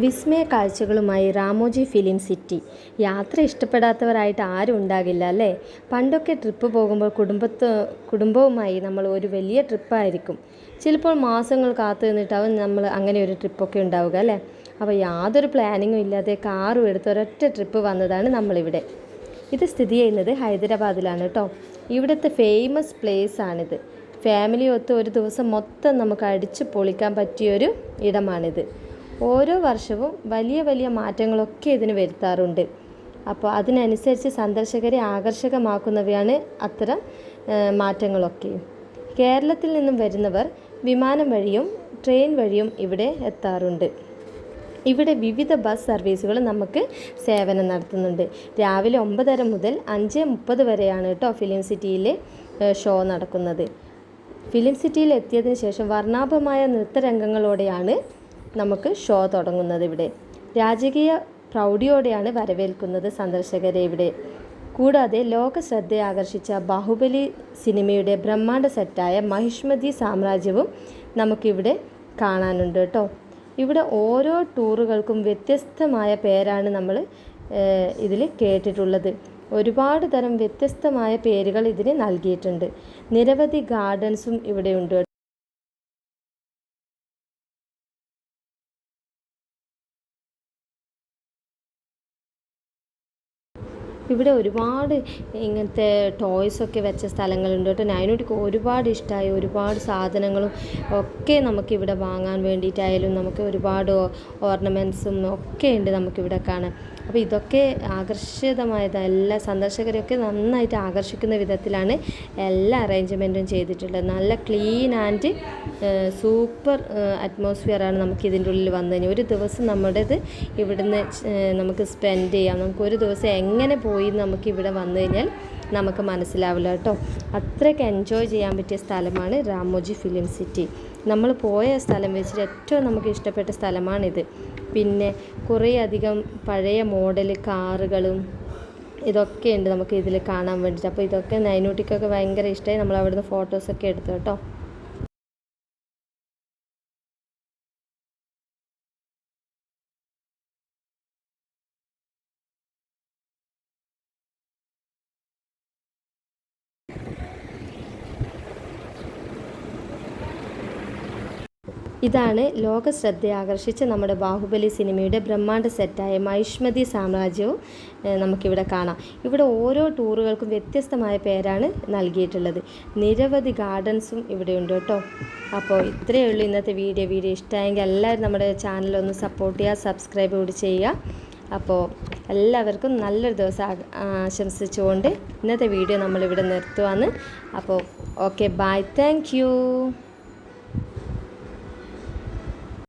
വിസ്മയ കാഴ്ചകളുമായി Ramoji film city. യാത്ര ഇഷ്ടപ്പെടാത്തവരായിട്ട് ആരും ഉണ്ടാകില്ല അല്ലേ? പണ്ടൊക്കെ ട്രിപ്പ് പോകുമ്പോൾ കുടുംബവുമായി നമ്മൾ ഒരു വലിയ ട്രിപ്പായിരിക്കും. ചിലപ്പോൾ മാസങ്ങൾ കാത്തു നിന്നിട്ടാവും നമ്മൾ അങ്ങനെ ഒരു ട്രിപ്പൊക്കെ ഉണ്ടാവുക അല്ലേ? അപ്പോൾ യാതൊരു പ്ലാനിങ്ങും ഇല്ലാതെ കാറും എടുത്ത് ഒരൊറ്റ ട്രിപ്പ് വന്നതാണ് നമ്മളിവിടെ. ഇത് സ്ഥിതി ചെയ്യുന്നത് ഹൈദരാബാദിലാണ് കേട്ടോ. ഇവിടുത്തെ ഫേമസ് പ്ലേസ് ആണിത്. ഫാമിലി ഒത്ത് ഒരു ദിവസം മൊത്തം നമുക്ക് അടിച്ചു പൊളിക്കാൻ പറ്റിയൊരു ഇടമാണിത്. ഓരോ വർഷവും വലിയ വലിയ മാറ്റങ്ങളൊക്കെ ഇതിന് വരുത്താറുണ്ട്. അപ്പോൾ അതിനനുസരിച്ച് സന്ദർശകരെ ആകർഷകമാക്കുന്നവയാണ് അത്തരം മാറ്റങ്ങളൊക്കെ. കേരളത്തിൽ നിന്നും വരുന്നവർ വിമാനം വഴിയും ട്രെയിൻ വഴിയും ഇവിടെ എത്താറുണ്ട്. ഇവിടെ വിവിധ ബസ് സർവീസുകൾ നമുക്ക് സേവനം നടത്തുന്നുണ്ട്. രാവിലെ 9:30 മുതൽ 5:30 വരെയാണ് കേട്ടോ ഫിലിം സിറ്റിയിലെ ഷോ നടക്കുന്നത്. ഫിലിം സിറ്റിയിൽ എത്തിയതിന് ശേഷം വർണ്ണാഭമായ നൃത്തരംഗങ്ങളോടെയാണ് നമുക്ക് ഷോ തുടങ്ങുന്നത്. ഇവിടെ രാജകീയ പ്രൗഢിയോടെയാണ് വരവേൽക്കുന്നത് സന്ദർശകരെ ഇവിടെ. കൂടാതെ ലോക ശ്രദ്ധയെ ആകർഷിച്ച ബാഹുബലി സിനിമയുടെ ബ്രഹ്മാണ്ഡ സെറ്റായ മഹിഷ്മതി സാമ്രാജ്യവും നമുക്കിവിടെ കാണാനുണ്ട് കേട്ടോ. ഇവിടെ ഓരോ ടൂറുകൾക്കും വ്യത്യസ്തമായ പേരാണ് നമ്മൾ ഇതിൽ കേട്ടിട്ടുള്ളത്. ഒരുപാട് തരം വ്യത്യസ്തമായ പേരുകൾ ഇതിന് നൽകിയിട്ടുണ്ട്. നിരവധി ഗാർഡൻസും ഇവിടെയുണ്ട്. ഇവിടെ ഒരുപാട് ഇങ്ങനത്തെ ടോയ്സൊക്കെ വെച്ച സ്ഥലങ്ങളുണ്ട് കേട്ടോ. നൈനൂട്ടിക്ക് ഒരുപാട് ഇഷ്ടമായി. ഒരുപാട് സാധനങ്ങളും ഒക്കെ നമുക്കിവിടെ വാങ്ങാൻ വേണ്ടിയിട്ടായാലും നമുക്ക് ഒരുപാട് ഓർണമെൻറ്റ്സും ഒക്കെ ഉണ്ട് നമുക്കിവിടെ കാണാൻ. അപ്പോൾ ഇതൊക്കെ ആകർഷിതമായത് എല്ലാ സന്ദർശകരെയൊക്കെ നന്നായിട്ട് ആകർഷിക്കുന്ന വിധത്തിലാണ് എല്ലാ അറേഞ്ച്മെൻറ്റും ചെയ്തിട്ടുള്ളത്. നല്ല ക്ലീൻ ആൻഡ് സൂപ്പർ അറ്റ്മോസ്ഫിയറാണ് നമുക്ക് ഇതിൻ്റെ ഉള്ളിൽ വന്നു കഴിഞ്ഞാൽ. ഒരു ദിവസം നമ്മുടേത് ഇവിടുന്ന് നമുക്ക് സ്പെൻഡ് ചെയ്യാം. നമുക്കൊരു ദിവസം എങ്ങനെ പോയി നമുക്കിവിടെ വന്നു കഴിഞ്ഞാൽ നമുക്ക് മനസ്സിലാവില്ല കേട്ടോ. അത്രയ്ക്ക് എൻജോയ് ചെയ്യാൻ പറ്റിയ സ്ഥലമാണ് റാമോജി ഫിലിം സിറ്റി. നമ്മൾ പോയ സ്ഥലം വെച്ചിട്ട് ഏറ്റവും നമുക്ക് ഇഷ്ടപ്പെട്ട സ്ഥലമാണിത്. പിന്നെ കുറേ അധികം പഴയ മോഡൽ കാറുകളും ഇതൊക്കെ ഉണ്ട് നമുക്ക് ഇതിൽ കാണാൻ വേണ്ടിയിട്ട്. അപ്പോൾ ഇതൊക്കെ നൈനൂട്ടിക്കൊക്കെ ഭയങ്കര ഇഷ്ടമായി. നമ്മൾ അവിടുന്ന് ഫോട്ടോസൊക്കെ എടുത്തു കേട്ടോ. ഇതാണ് ലോക ശ്രദ്ധയെ ആകർഷിച്ച നമ്മുടെ ബാഹുബലി സിനിമയുടെ ബ്രഹ്മാണ്ഡ സെറ്റായ മഹിഷ്മതി സാമ്രാജ്യവും നമുക്കിവിടെ കാണാം. ഇവിടെ ഓരോ ടൂറുകൾക്കും വ്യത്യസ്തമായ പേരാണ് നൽകിയിട്ടുള്ളത്. നിരവധി ഗാർഡൻസും ഇവിടെയുണ്ട് കേട്ടോ. അപ്പോൾ ഇത്രയേ ഉള്ളൂ ഇന്നത്തെ വീഡിയോ ഇഷ്ടമായെങ്കിൽ എല്ലാവരും നമ്മുടെ ചാനലൊന്ന് സപ്പോർട്ട് ചെയ്യുക, സബ്സ്ക്രൈബ് കൂടി ചെയ്യുക. അപ്പോൾ എല്ലാവർക്കും നല്ലൊരു ദിവസം ആശംസിച്ചുകൊണ്ട് ഇന്നത്തെ വീഡിയോ നമ്മളിവിടെ നിർത്തുവാണ്. അപ്പോൾ ഓക്കെ, ബൈ, താങ്ക് യു.